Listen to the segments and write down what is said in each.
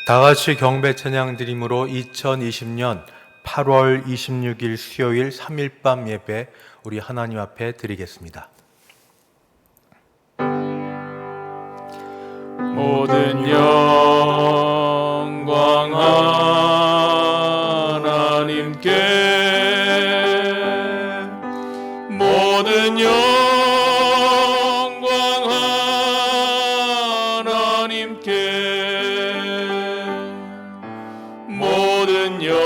다 같이 경배 찬양 드림으로 2020년 8월 26일 수요일 3일밤 예배 우리 하나님 앞에 드리겠습니다. 모든 영광 하나님께, 모든 영광 하나님께, 모든 영광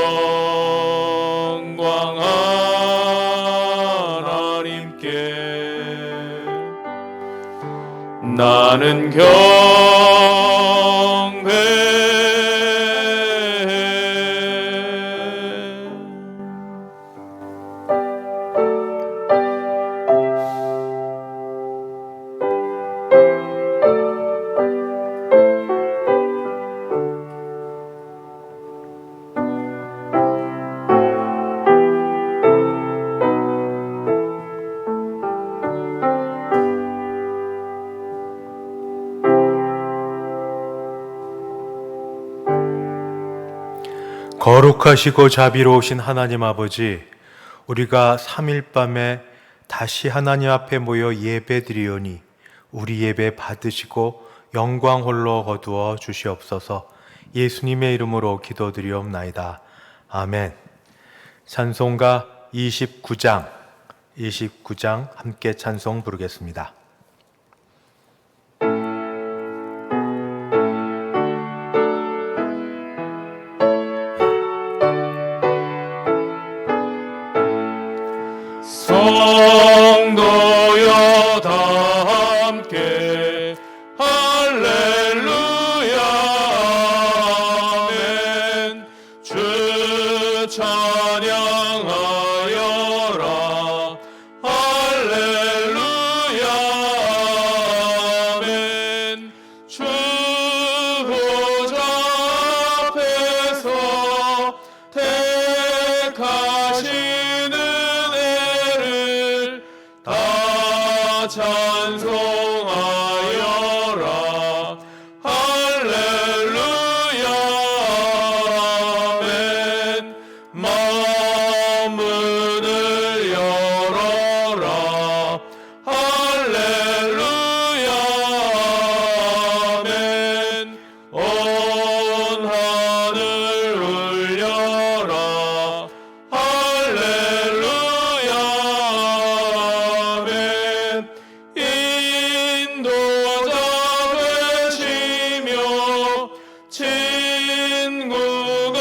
하나님께. 나는 거룩하시고 자비로우신 하나님 아버지, 우리가 3일 밤에 다시 하나님 앞에 모여 예배드리오니 우리 예배 받으시고 영광 홀로 거두어 주시옵소서. 예수님의 이름으로 기도드리옵나이다. 아멘. 찬송가 29장 함께 찬송 부르겠습니다. 성도여 다 함께 할렐루야 아멘. 주 찬양하여라 할렐루야 아멘. 주 보좌 앞에서 택하시는 다 찬송하여라 할렐루야 아멘. 마음문을 열어라 할렐루야 아멘. 온 하늘 울려라 할렐루야 아멘. 인도자 되시며 친구가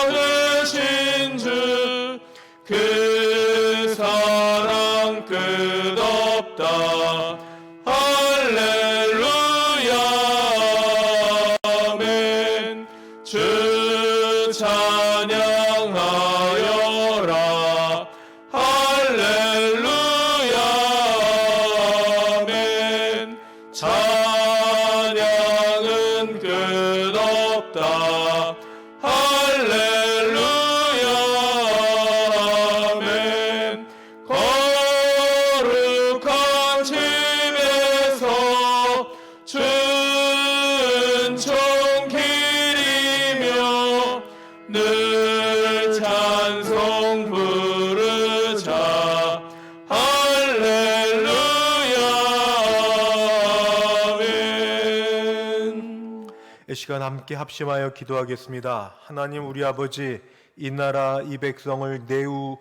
되신 주, 그 사랑 끝없다 할렐루야 아멘. 주 찬양하여라 할렐루야 아멘. 찬양은 끝없다 할렐루야 아멘. 거룩한 집에서 준총 기리며 늘 찬송 부르자 할렐루야 아멘. 이 시간 함께 합심하여 기도하겠습니다. 하나님 우리 아버지, 이 나라 이 백성을 내우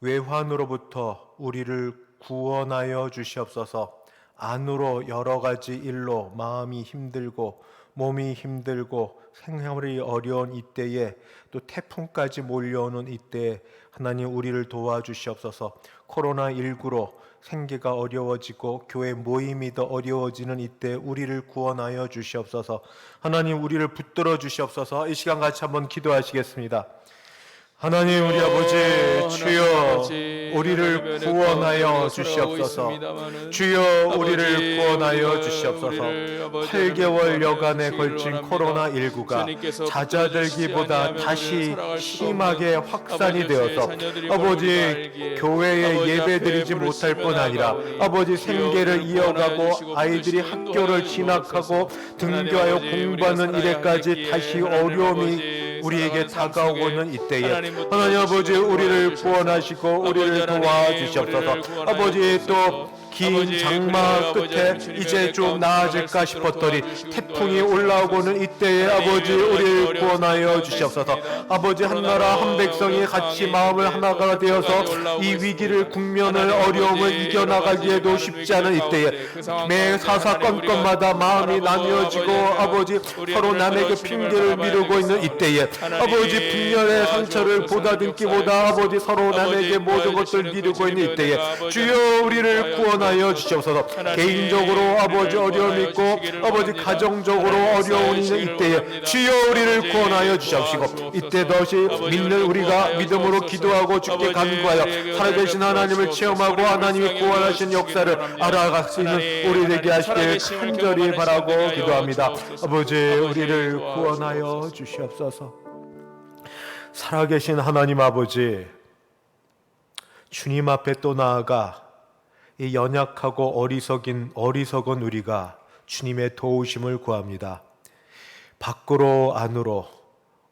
외환으로부터 우리를 구원하여 주시옵소서. 안으로 여러 가지 일로 마음이 힘들고 몸이 힘들고 생활이 어려운 이때에 또 태풍까지 몰려오는 이때에 하나님 우리를 도와주시옵소서. 코로나19로 생계가 어려워지고 교회 모임이 더 어려워지는 이때 우리를 구원하여 주시옵소서. 하나님 우리를 붙들어 주시옵소서. 이 시간 같이 한번 기도하시겠습니다. 하나님 우리 아버지 주여 주여 우리를 구원하여 주시옵소서. 주여 우리를 구원하여 주시옵소서. 8개월 여간에 걸친 코로나19가 잦아들기보다 다시 심하게 확산이 되어서 아버지 교회에 예배드리지 못할 뿐 아니라 아버지 생계를 이어가고 아이들이 학교를 진학하고 등교하여 공부하는 일에까지 다시 어려움이 우리에게 다가오고 있는 이때에 하나님 아버지 우리를 구원하시고 우리를 도와주시옵소서. 아버지 또 긴 장마 끝에 이제 좀 나아질까 싶었더니 태풍이 올라오고는 이때에 아버지 우리를 구원하여 주시옵소서. 아버지 한 나라 한 백성이 같이 마음을 하나가 되어서 이 위기를 국면을 어려움을 이겨나가기에도 쉽지 않은 이때에 매 사사건건마다 마음이 나뉘어지고 아버지 서로 남에게 핑계를 미루고 있는 이때에 아버지 분열의 상처를 보다듬기보다 아버지 서로 남에게 모든 것을 미루고 있는 이때에 주여 우리를 구원하여 주시옵소서. 개인적으로 아버지 어려움이 있고 아버지 가정적으로 어려움이 있는 이때에 주여 우리를 구원하여 주시옵시고 이때 다시 믿는 우리가 믿음으로 기도하고 주께 간구하여 살아계신 하나님을 체험하고 하나님이 구원하신 역사를 알아갈 수 있는 우리 되게 하시길 간절히 바라고 기도합니다. 아버지 우리를 구원하여 주시옵소서. 살아계신 하나님 아버지 주님 앞에 또 나아가 이 연약하고 어리석은 우리가 주님의 도우심을 구합니다. 밖으로 안으로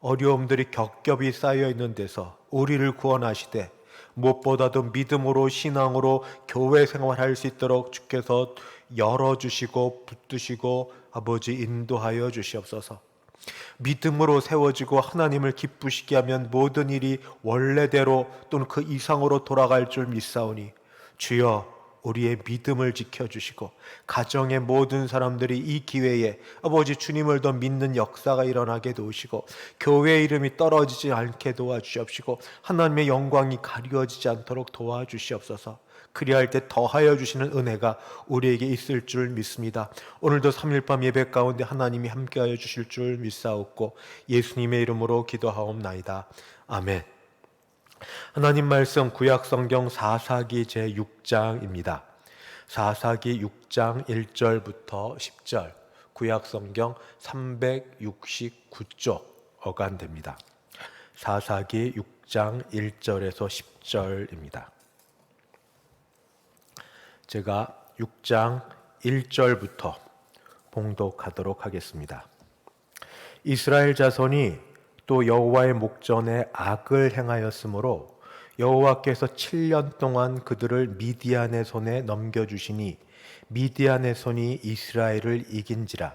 어려움들이 겹겹이 쌓여 있는 데서 우리를 구원하시되 무엇보다도 믿음으로 신앙으로 교회 생활할 수 있도록 주께서 열어주시고 붙드시고 아버지 인도하여 주시옵소서. 믿음으로 세워지고 하나님을 기쁘시게 하면 모든 일이 원래대로 또는 그 이상으로 돌아갈 줄 믿사오니 주여 우리의 믿음을 지켜주시고 가정의 모든 사람들이 이 기회에 아버지 주님을 더 믿는 역사가 일어나게 도우시고 교회의 이름이 떨어지지 않게 도와주시옵시고 하나님의 영광이 가려지지 않도록 도와주시옵소서. 그리할 때 더하여 주시는 은혜가 우리에게 있을 줄 믿습니다. 오늘도 3일밤 예배 가운데 하나님이 함께하여 주실 줄 믿사옵고 예수님의 이름으로 기도하옵나이다. 아멘. 하나님 말씀 구약성경 사사기 제6장입니다. 사사기 6장 1절부터 10절 구약성경 369쪽 어간됩니다. 사사기 6장 1절에서 10절입니다. 제가 6장 1절부터 봉독하도록 하겠습니다. 이스라엘 자손이 또 여호와의 목전에 악을 행하였으므로 여호와께서 7년 동안 그들을 미디안의 손에 넘겨주시니 미디안의 손이 이스라엘을 이긴지라.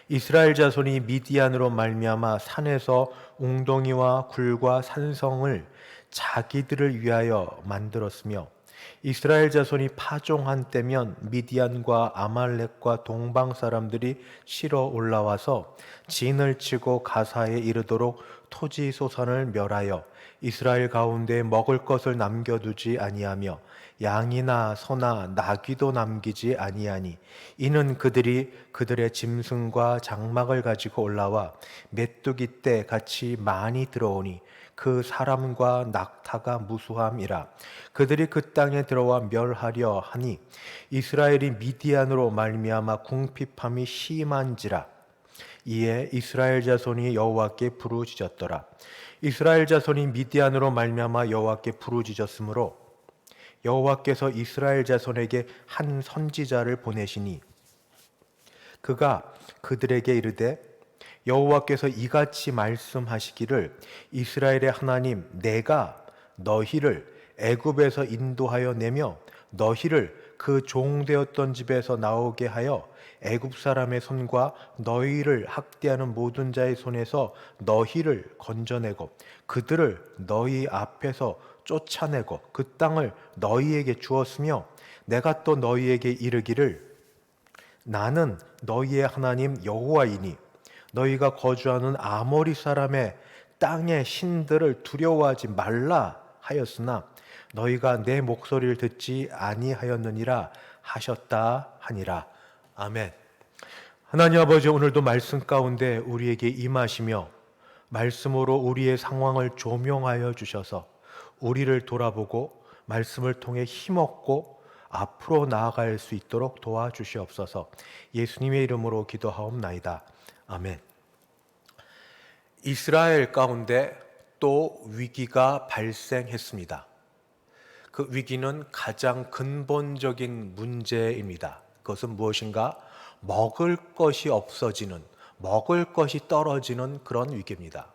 이스라엘 자손이 미디안으로 말미암아 산에서 웅덩이와 굴과 산성을 자기들을 위하여 만들었으며 이스라엘 자손이 파종한 때면 미디안과 아말렉과 동방 사람들이 치러 올라와서 진을 치고 가사에 이르도록 토지 소산을 멸하여 이스라엘 가운데 먹을 것을 남겨두지 아니하며 양이나 소나 나귀도 남기지 아니하니 이는 그들이 그들의 짐승과 장막을 가지고 올라와 메뚜기 때 같이 많이 들어오니 그 사람과 낙타가 무수함이라. 그들이 그 땅에 들어와 멸하려 하니 이스라엘이 미디안으로 말미암아 궁핍함이 심한지라. 이에 이스라엘 자손이 여호와께 부르짖었더라. 이스라엘 자손이 미디안으로 말미암아 여호와께 부르짖었으므로 여호와께서 이스라엘 자손에게 한 선지자를 보내시니 그가 그들에게 이르되 여호와께서 이같이 말씀하시기를 이스라엘의 하나님 내가 너희를 애굽에서 인도하여 내며 너희를 그 종되었던 집에서 나오게 하여 애굽 사람의 손과 너희를 학대하는 모든 자의 손에서 너희를 건져내고 그들을 너희 앞에서 쫓아내고 그 땅을 너희에게 주었으며 내가 또 너희에게 이르기를 나는 너희의 하나님 여호와이니 너희가 거주하는 아모리 사람의 땅의 신들을 두려워하지 말라 하였으나 너희가 내 목소리를 듣지 아니하였느니라 하셨다 하니라. 아멘. 하나님 아버지 오늘도 말씀 가운데 우리에게 임하시며 말씀으로 우리의 상황을 조명하여 주셔서 우리를 돌아보고 말씀을 통해 힘없고 앞으로 나아갈 수 있도록 도와주시옵소서. 예수님의 이름으로 기도하옵나이다. 아멘. 이스라엘 가운데 또 위기가 발생했습니다. 그 위기는 가장 근본적인 문제입니다. 그것은 무엇인가? 먹을 것이 없어지는, 먹을 것이 떨어지는 그런 위기입니다.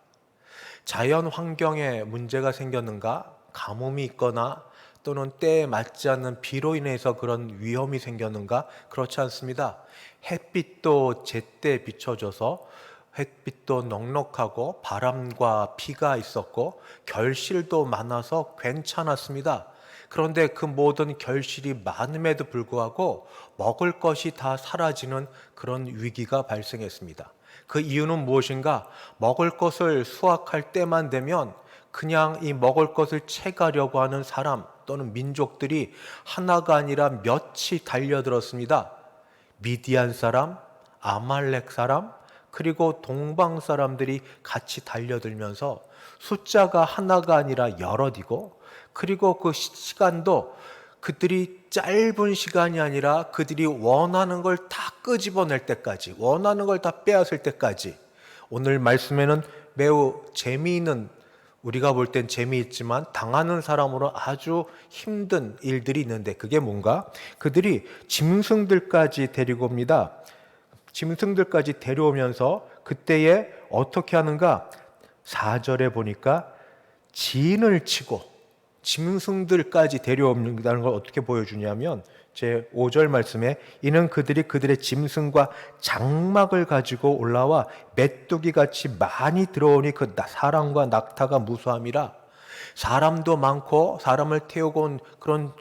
자연 환경에 문제가 생겼는가? 가뭄이 있거나 또는 때에 맞지 않는 비로 인해서 그런 위험이 생겼는가? 그렇지 않습니다. 햇빛도 제때 비춰줘서 햇빛도 넉넉하고 바람과 비가 있었고 결실도 많아서 괜찮았습니다. 그런데 그 모든 결실이 많음에도 불구하고 먹을 것이 다 사라지는 그런 위기가 발생했습니다. 그 이유는 무엇인가? 먹을 것을 수확할 때만 되면 그냥 이 먹을 것을 채가려고 하는 사람 또는 민족들이 하나가 아니라 몇이 달려들었습니다. 미디안 사람, 아말렉 사람, 그리고 동방 사람들이 같이 달려들면서 숫자가 하나가 아니라 여럿이고, 그리고 그 시간도 그들이 짧은 시간이 아니라 그들이 원하는 걸 다 끄집어낼 때까지, 원하는 걸 다 빼앗을 때까지. 오늘 말씀에는 매우 재미있는, 우리가 볼 땐 재미있지만 당하는 사람으로 아주 힘든 일들이 있는데, 그게 뭔가? 그들이 짐승들까지 데리고 옵니다. 짐승들까지 데려오면서 그때에 어떻게 하는가? 4절에 보니까 진을 치고 짐승들까지 데려온다는 걸 어떻게 보여주냐면, 제 5절 말씀에 이는 그들이 그들의 짐승과 장막을 가지고 올라와 메뚜기 같이 많이 들어오니 그 사람과 낙타가 무수함이라. 사람도 많고 사람을 태우고 온 그런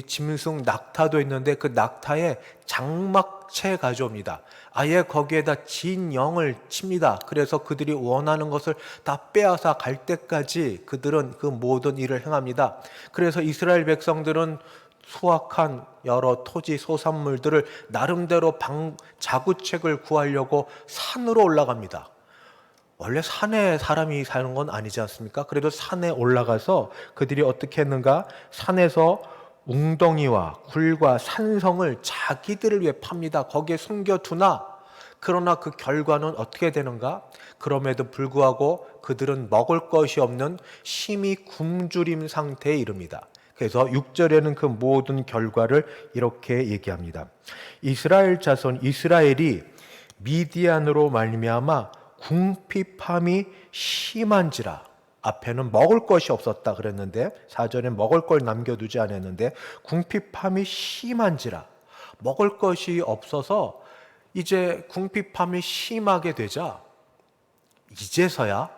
짐승 낙타도 있는데 그 낙타에 장막채 가져옵니다. 아예 거기에다 진영을 칩니다. 그래서 그들이 원하는 것을 다 빼앗아 갈 때까지 그들은 그 모든 일을 행합니다. 그래서 이스라엘 백성들은 수확한 여러 토지 소산물들을 나름대로 자구책을 구하려고 산으로 올라갑니다. 원래 산에 사람이 사는 건 아니지 않습니까? 그래도 산에 올라가서 그들이 어떻게 했는가? 산에서 웅덩이와 굴과 산성을 자기들을 위해 팝니다. 거기에 숨겨두나? 그러나 그 결과는 어떻게 되는가? 그럼에도 불구하고 그들은 먹을 것이 없는 심히 굶주림 상태에 이릅니다. 그래서 6절에는 그 모든 결과를 이렇게 얘기합니다. 이스라엘 자손 이스라엘이 미디안으로 말미암아 궁핍함이 심한지라. 앞에는 먹을 것이 없었다 그랬는데 4절에 먹을 걸 남겨두지 않았는데 궁핍함이 심한지라. 먹을 것이 없어서 이제 궁핍함이 심하게 되자 이제서야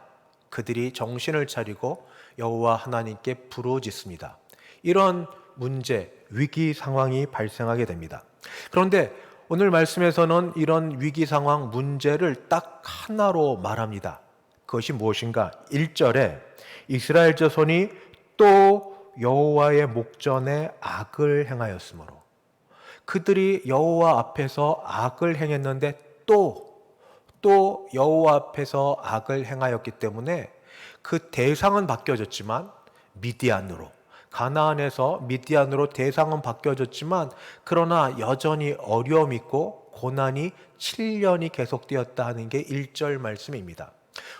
그들이 정신을 차리고 여호와 하나님께 부르짖습니다. 이런 문제, 위기 상황이 발생하게 됩니다. 그런데 오늘 말씀에서는 이런 위기 상황, 문제를 딱 하나로 말합니다. 그것이 무엇인가? 1절에 이스라엘 자손이 또 여호와의 목전에 악을 행하였으므로, 그들이 여호와 앞에서 악을 행했는데 또 여호와 앞에서 악을 행하였기 때문에 그 대상은 바뀌어졌지만 미디안으로, 가나안에서 미디안으로 대상은 바뀌어졌지만 그러나 여전히 어려움이 있고 고난이 7년이 계속되었다 하는 게 1절 말씀입니다.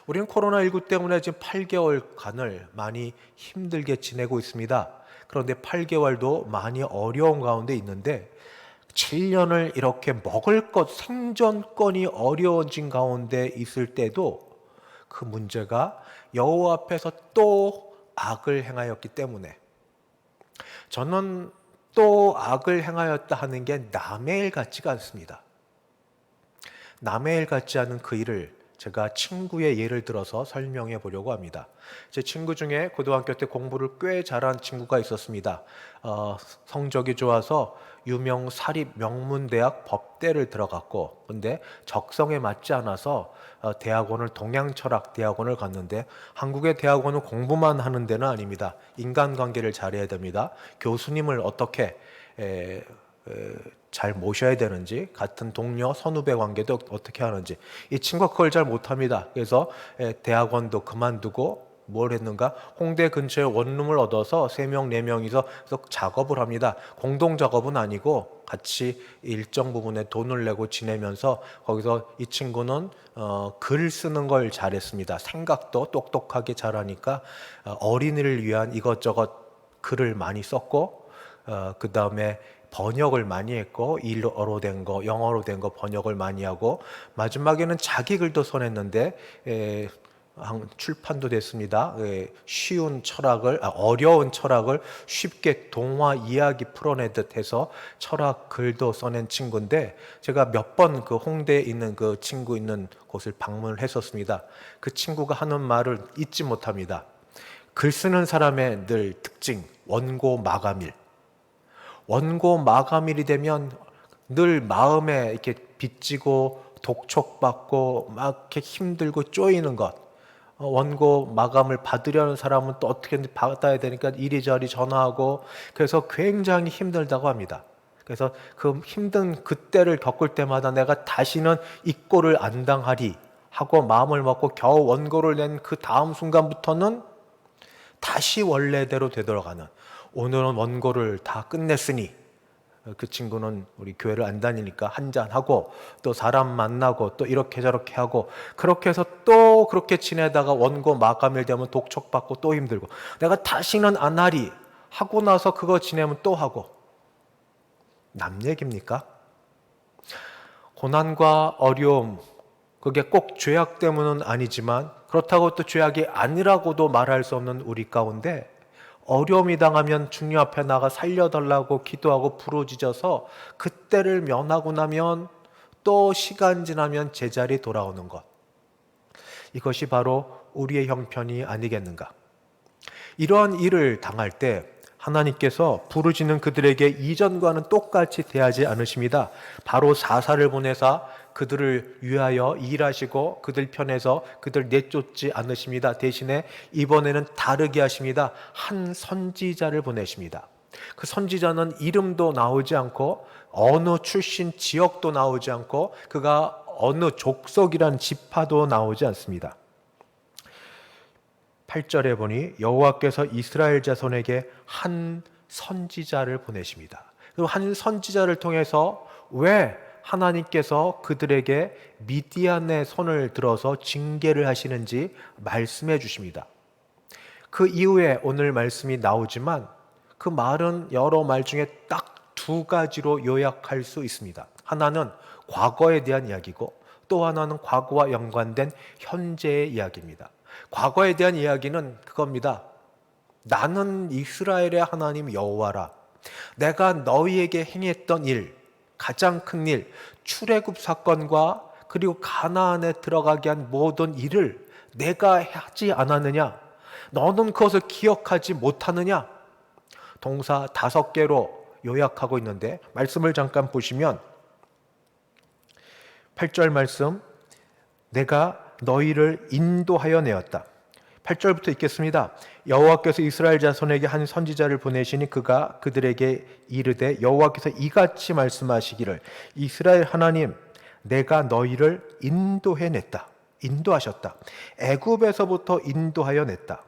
우리는 코로나19 때문에 지금 8개월간을 많이 힘들게 지내고 있습니다. 그런데 8개월도 많이 어려운 가운데 있는데 7년을 이렇게 먹을 것, 생존권이 어려워진 가운데 있을 때도 그 문제가 여호와 앞에서 또 악을 행하였기 때문에, 저는 또 악을 행하였다 하는 게 남의 일 같지가 않습니다. 남의 일 같지 않은 그 일을 제가 친구의 예를 들어서 설명해 보려고 합니다. 제 친구 중에 고등학교 때 공부를 꽤 잘한 친구가 있었습니다. 성적이 좋아서 유명 사립 명문대학 법대를 들어갔고, 근데 적성에 맞지 않아서 대학원을, 동양철학대학원을 갔는데, 한국의 대학원은 공부만 하는 데는 아닙니다. 인간관계를 잘해야 됩니다. 교수님을 어떻게 잘 모셔야 되는지, 같은 동료, 선후배 관계도 어떻게 하는지, 이 친구가 그걸 잘 못합니다. 그래서 대학원도 그만두고 뭘 했는가? 홍대 근처에 원룸을 얻어서 3명, 4명이서 작업을 합니다. 공동 작업은 아니고 같이 일정 부분에 돈을 내고 지내면서 거기서 이 친구는 글 쓰는 걸 잘했습니다. 생각도 똑똑하게 잘하니까 어린이를 위한 이것저것 글을 많이 썼고, 그 다음에 번역을 많이 했고, 일어로 된 거, 영어로 된 거 번역을 많이 하고, 마지막에는 자기 글도 써냈는데 출판도 됐습니다. 쉬운 철학을, 어려운 철학을 쉽게 동화 이야기 풀어내듯 해서 철학 글도 써낸 친구인데, 제가 몇 번 그 홍대에 있는 그 친구 있는 곳을 방문을 했었습니다. 그 친구가 하는 말을 잊지 못합니다. 글 쓰는 사람의 늘 특징, 원고 마감일. 원고 마감일이 되면 늘 마음에 이렇게 빚지고 독촉받고 막 이렇게 힘들고 쪼이는 것. 원고 마감을 받으려는 사람은 또 어떻게든 받아야 되니까 이리저리 전화하고, 그래서 굉장히 힘들다고 합니다. 그래서 그 힘든 그때를 겪을 때마다 내가 다시는 이 꼴을 안 당하리 하고 마음을 먹고 겨우 원고를 낸 그 다음 순간부터는 다시 원래대로 되돌아가는, 오늘은 원고를 다 끝냈으니, 그 친구는 우리 교회를 안 다니니까 한잔하고 또 사람 만나고 또 이렇게 저렇게 하고, 그렇게 해서 또 그렇게 지내다가 원고 마감일 되면 독촉받고 또 힘들고, 내가 다시는 안 하리 하고 나서 그거 지내면 또 하고. 남 얘기입니까? 고난과 어려움, 그게 꼭 죄악 때문은 아니지만, 그렇다고 또 죄악이 아니라고도 말할 수 없는 우리 가운데, 어려움이 당하면 주님 앞에 나가 살려달라고 기도하고 부르짖어서 그때를 면하고 나면 또 시간 지나면 제자리 돌아오는 것, 이것이 바로 우리의 형편이 아니겠는가? 이러한 일을 당할 때 하나님께서 부르짖는 그들에게 이전과는 똑같이 대하지 않으십니다. 바로 사사를 보내사 그들을 위하여 일하시고 그들 편에서 그들 내쫓지 않으십니다. 대신에 이번에는 다르게 하십니다. 한 선지자를 보내십니다. 그 선지자는 이름도 나오지 않고 어느 출신 지역도 나오지 않고 그가 어느 족속이란 지파도 나오지 않습니다. 8절에 보니 여호와께서 이스라엘 자손에게 한 선지자를 보내십니다. 그리고 한 선지자를 통해서 왜 하나님께서 그들에게 미디안의 손을 들어서 징계를 하시는지 말씀해 주십니다. 그 이후에 오늘 말씀이 나오지만 그 말은 여러 말 중에 딱 2가지로 요약할 수 있습니다. 하나는 과거에 대한 이야기고 또 하나는 과거와 연관된 현재의 이야기입니다. 과거에 대한 이야기는 그겁니다. 나는 이스라엘의 하나님 여호와라. 내가 너희에게 행했던 일, 가장 큰 일, 출애굽 사건과 그리고 가나안에 들어가게 한 모든 일을 내가 하지 않았느냐? 너는 그것을 기억하지 못하느냐? 동사 5개로 요약하고 있는데 말씀을 잠깐 보시면 8절 말씀, 내가 너희를 인도하여 내었다. 8절부터 읽겠습니다. 여호와께서 이스라엘 자손에게 한 선지자를 보내시니 그가 그들에게 이르되 여호와께서 이같이 말씀하시기를 이스라엘 하나님 내가 너희를 인도해 냈다. 인도하셨다. 애굽에서부터 인도하여 냈다.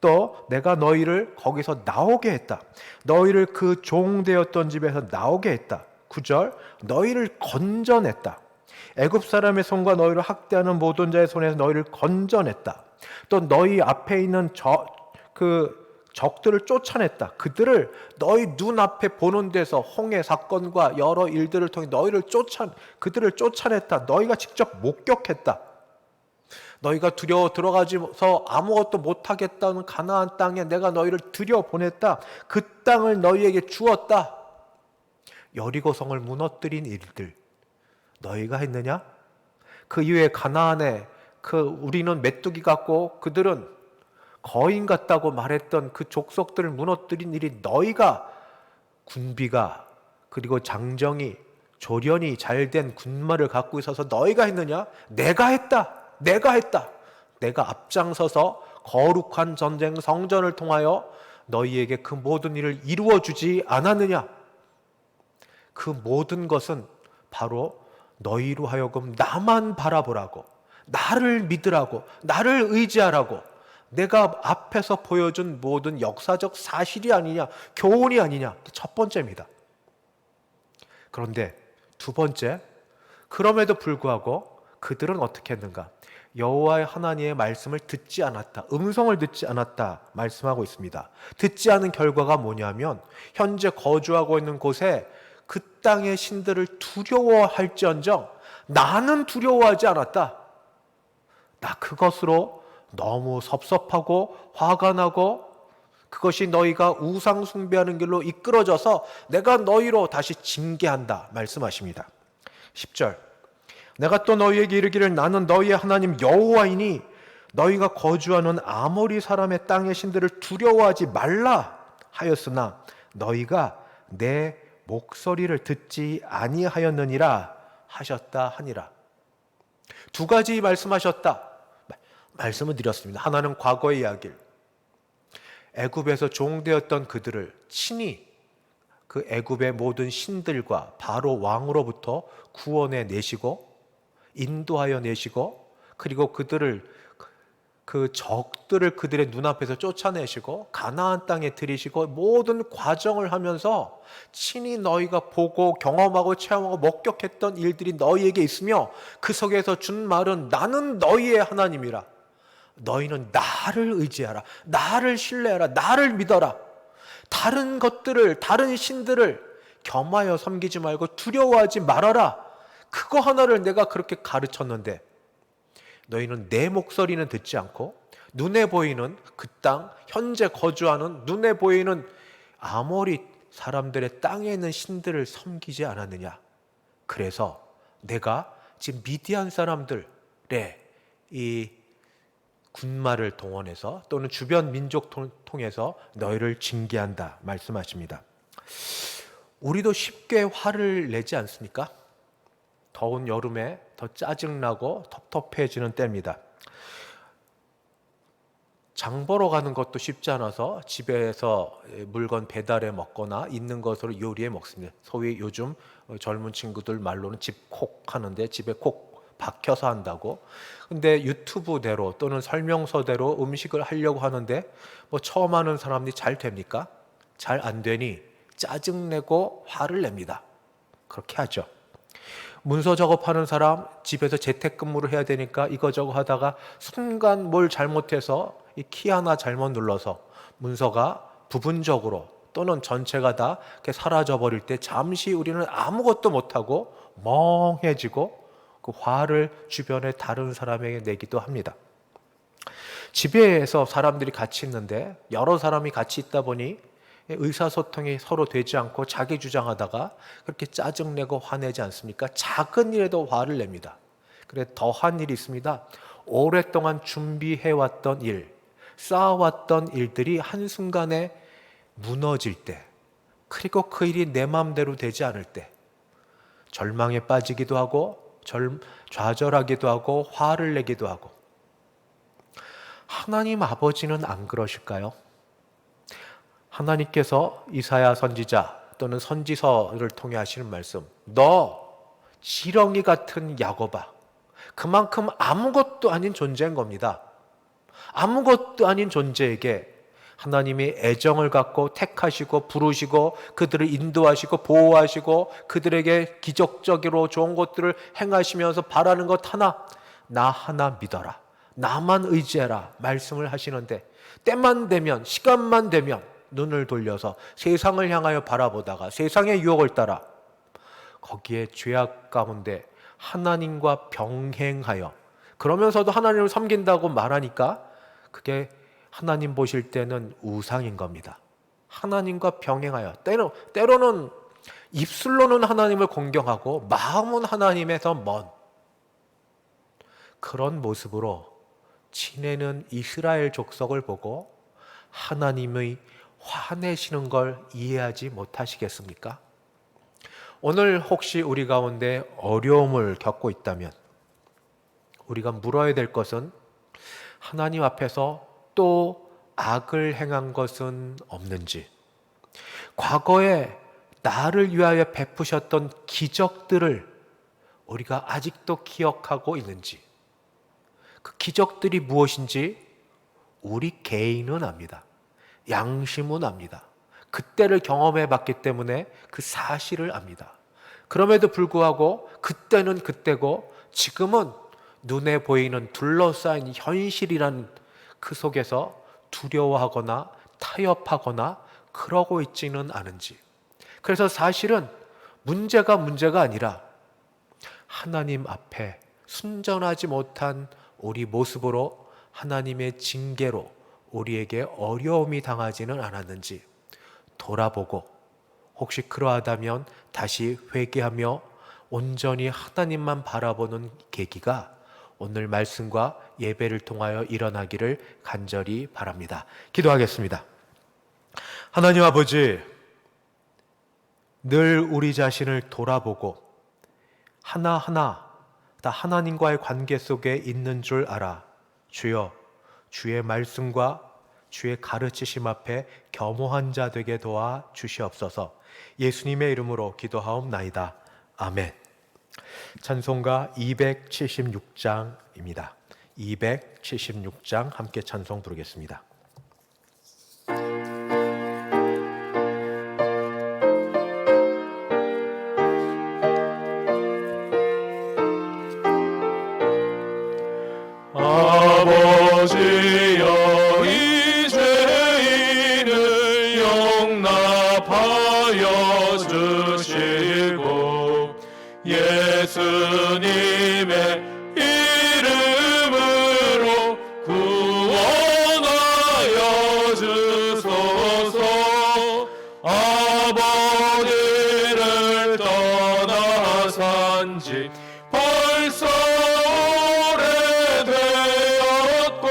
또 내가 너희를 거기서 나오게 했다. 너희를 그 종되었던 집에서 나오게 했다. 9절 너희를 건져냈다. 애굽 사람의 손과 너희를 학대하는 모든 자의 손에서 너희를 건져냈다. 또 너희 앞에 있는 적들을 쫓아냈다. 그들을 너희 눈앞에 보는 데서 홍해 사건과 여러 일들을 통해 그들을 쫓아냈다. 너희가 직접 목격했다. 너희가 두려워 들어가서 아무것도 못하겠다는 가나안 땅에 내가 너희를 들여보냈다. 그 땅을 너희에게 주었다. 여리고성을 무너뜨린 일들 너희가 했느냐? 그 이후에 가나안에 우리는 메뚜기 같고 그들은 거인 같다고 말했던 그 족속들을 무너뜨린 일이 너희가 군비가 그리고 장정이 조련이 잘된 군마를 갖고 있어서 너희가 했느냐? 내가 했다. 내가 앞장서서 거룩한 전쟁 성전을 통하여 너희에게 그 모든 일을 이루어 주지 않았느냐? 그 모든 것은 바로 너희로 하여금 나만 바라보라고, 나를 믿으라고, 나를 의지하라고, 내가 앞에서 보여준 모든 역사적 사실이 아니냐, 교훈이 아니냐. 첫 번째입니다. 그런데 두 번째, 그럼에도 불구하고 그들은 어떻게 했는가? 여호와의 하나님의 말씀을 듣지 않았다, 음성을 듣지 않았다 말씀하고 있습니다. 듣지 않은 결과가 뭐냐면 현재 거주하고 있는 곳에 그 땅의 신들을 두려워할지언정 나는 두려워하지 않았다. 나 그것으로 너무 섭섭하고 화가 나고 그것이 너희가 우상 숭배하는 길로 이끌어져서 내가 너희로 다시 징계한다 말씀하십니다. 10절, 내가 또 너희에게 이르기를 나는 너희의 하나님 여호와이니 너희가 거주하는 아모리 사람의 땅의 신들을 두려워하지 말라 하였으나 너희가 내 목소리를 듣지 아니하였느니라 하셨다 하니라. 두 가지 말씀하셨다. 말씀을 드렸습니다. 하나는 과거의 이야기를, 애굽에서 종되었던 그들을 친히 그 애굽의 모든 신들과 바로 왕으로부터 구원해 내시고 인도하여 내시고, 그리고 그들을, 그 적들을 그들의 눈앞에서 쫓아내시고 가나안 땅에 들이시고 모든 과정을 하면서 친히 너희가 보고 경험하고 체험하고 목격했던 일들이 너희에게 있으며 그 속에서 준 말은 나는 너희의 하나님이라. 너희는 나를 의지하라, 나를 신뢰하라, 나를 믿어라. 다른 것들을, 다른 신들을 겸하여 섬기지 말고 두려워하지 말아라. 그거 하나를 내가 그렇게 가르쳤는데 너희는 내 목소리는 듣지 않고 눈에 보이는 그 땅, 현재 거주하는 눈에 보이는 아모리 사람들의 땅에 있는 신들을 섬기지 않았느냐. 그래서 내가 지금 미디안 사람들의 이 군마를 동원해서 또는 주변 민족 통해서 너희를 징계한다 말씀하십니다. 우리도 쉽게 화를 내지 않습니까? 더운 여름에 더 짜증나고 텁텁해지는 때입니다. 장 보러 가는 것도 쉽지 않아서 집에서 물건 배달해 먹거나 있는 것으로 요리해 먹습니다. 소위 요즘 젊은 친구들 말로는 집콕 하는데 집에 콕 박혀서 한다고. 근데 유튜브대로 또는 설명서대로 음식을 하려고 하는데 뭐 처음 하는 사람들이 잘 됩니까? 잘 안 되니 짜증내고 화를 냅니다. 그렇게 하죠. 문서 작업하는 사람 집에서 재택근무를 해야 되니까 이거저거 하다가 순간 뭘 잘못해서 이 키 하나 잘못 눌러서 문서가 부분적으로 또는 전체가 다 이렇게 사라져 버릴 때 잠시 우리는 아무것도 못하고 멍해지고 그 화를 주변의 다른 사람에게 내기도 합니다. 집에서 사람들이 같이 있는데 여러 사람이 같이 있다 보니 의사소통이 서로 되지 않고 자기 주장하다가 그렇게 짜증내고 화내지 않습니까? 작은 일에도 화를 냅니다. 그래 더한 일이 있습니다. 오랫동안 준비해왔던 일, 쌓아왔던 일들이 한순간에 무너질 때, 그리고 그 일이 내 마음대로 되지 않을 때 절망에 빠지기도 하고 좌절하기도 하고 화를 내기도 하고. 하나님 아버지는 안 그러실까요? 하나님께서 이사야 선지자 또는 선지서를 통해 하시는 말씀, 너 지렁이 같은 야곱아, 그만큼 아무것도 아닌 존재인 겁니다. 아무것도 아닌 존재에게 하나님이 애정을 갖고 택하시고 부르시고 그들을 인도하시고 보호하시고 그들에게 기적적으로 좋은 것들을 행하시면서 바라는 것 하나, 나 하나 믿어라, 나만 의지해라 말씀을 하시는데 때만 되면, 시간만 되면 눈을 돌려서 세상을 향하여 바라보다가 세상의 유혹을 따라 거기에 죄악 가운데 하나님과 병행하여, 그러면서도 하나님을 섬긴다고 말하니까 그게 하나님 보실 때는 우상인 겁니다. 하나님과 병행하여, 때로는 입술로는 하나님을 공경하고 마음은 하나님에서 먼 그런 모습으로 지내는 이스라엘 족속을 보고 하나님의 화내시는 걸 이해하지 못하시겠습니까? 오늘 혹시 우리 가운데 어려움을 겪고 있다면 우리가 물어야 될 것은 하나님 앞에서 또 악을 행한 것은 없는지, 과거에 나를 위하여 베푸셨던 기적들을 우리가 아직도 기억하고 있는지, 그 기적들이 무엇인지 우리 개인은 압니다. 양심은 압니다. 그때를 경험해 봤기 때문에 그 사실을 압니다. 그럼에도 불구하고 그때는 그때고 지금은 눈에 보이는 둘러싸인 현실이란 그 속에서 두려워하거나 타협하거나 그러고 있지는 않은지. 그래서 사실은 문제가 아니라 하나님 앞에 순전하지 못한 우리 모습으로 하나님의 징계로 우리에게 어려움이 당하지는 않았는지 돌아보고, 혹시 그러하다면 다시 회개하며 온전히 하나님만 바라보는 계기가 오늘 말씀과 예배를 통하여 일어나기를 간절히 바랍니다. 기도하겠습니다. 하나님 아버지, 늘 우리 자신을 돌아보고 하나하나 다 하나님과의 관계 속에 있는 줄 알아 주여, 주의 말씀과 주의 가르치심 앞에 겸허한 자 되게 도와 주시옵소서. 예수님의 이름으로 기도하옵나이다. 아멘. 찬송가 276장입니다. 276장 함께 찬송 부르겠습니다. 아버지여, 이 죄인을 용납하여 주시고 예수님의 이름으로 구원하여 주소서. 아버지를 떠나 산지 벌써 오래되었고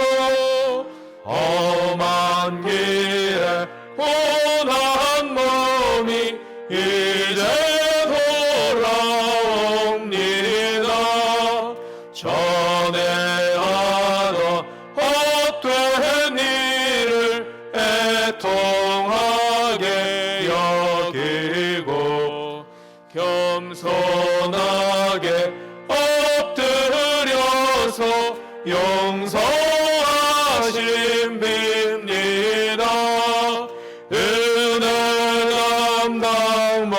험한 길에 고난 몸이 이제 돌아옵니다. 전에 하던 헛된 일을 애통하게 여기고 겸손하게 엎드려서 용서하심 빕니다. 은혜 감당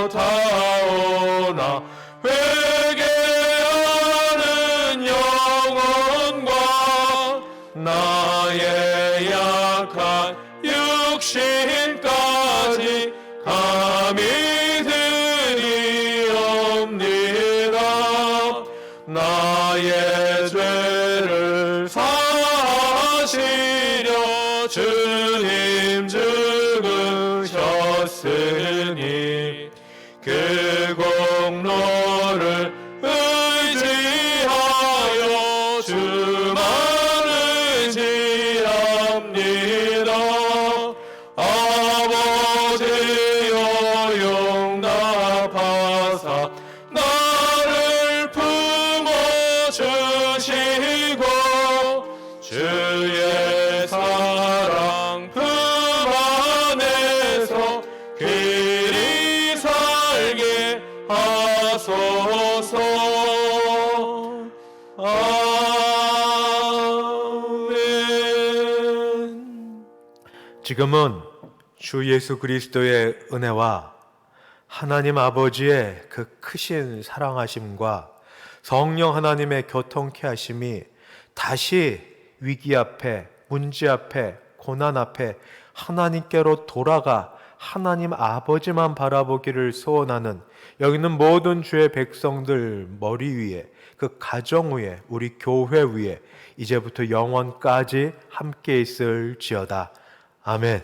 못하오나 회개하는 영혼과 나의 약한 육신까지 감히 드리옵니다. 나의 죄를 사하시려 주님 죽으셨으니 그 공로를 의지하여 주만 의지합니다. 아버지여, 용납하사 나를 품어주시고 주의 사랑 품 안에서 길이 살게 하소서. 아멘. 지금은 주 예수 그리스도의 은혜와 하나님 아버지의 그 크신 사랑하심과 성령 하나님의 교통케 하심이 다시 위기 앞에, 문제 앞에, 고난 앞에 하나님께로 돌아가 하나님 아버지만 바라보기를 소원하는 여기 있는 모든 주의 백성들 머리 위에, 그 가정 위에, 우리 교회 위에 이제부터 영원까지 함께 있을지어다. 아멘.